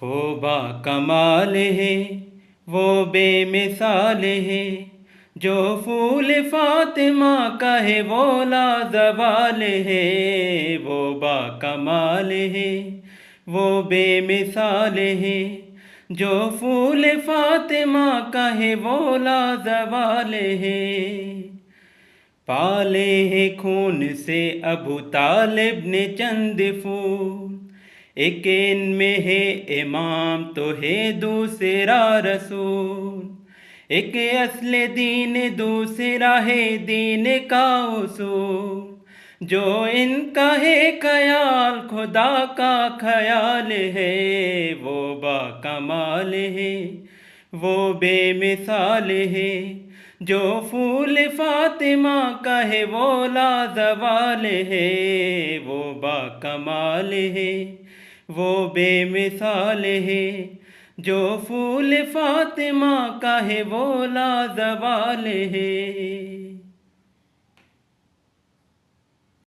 वो बा कमाल है, वो बेमिसाल है, जो फूल फातिमा का है वो लाजवाल है। वो बा कमाल है, वो बेमिसाल है, जो फूल फातिमा का है वो लाजवाल है। पाले हैं खून से अबू तालिब ने चंद फूल, एक इनमें है इमाम तो है दूसरा रसूल। एक असले दीन दूसरा है दीन का उसूल। जो इनका है ख्याल खुदा का ख्याल है। वो बा कमाल है, वो बेमिसाल है, जो फूल फातिमा का है वो लाजवाल है। वो बा कमाल है, वो बेमिसाल है, जो फूल फातिमा का है वो लाजवाल है।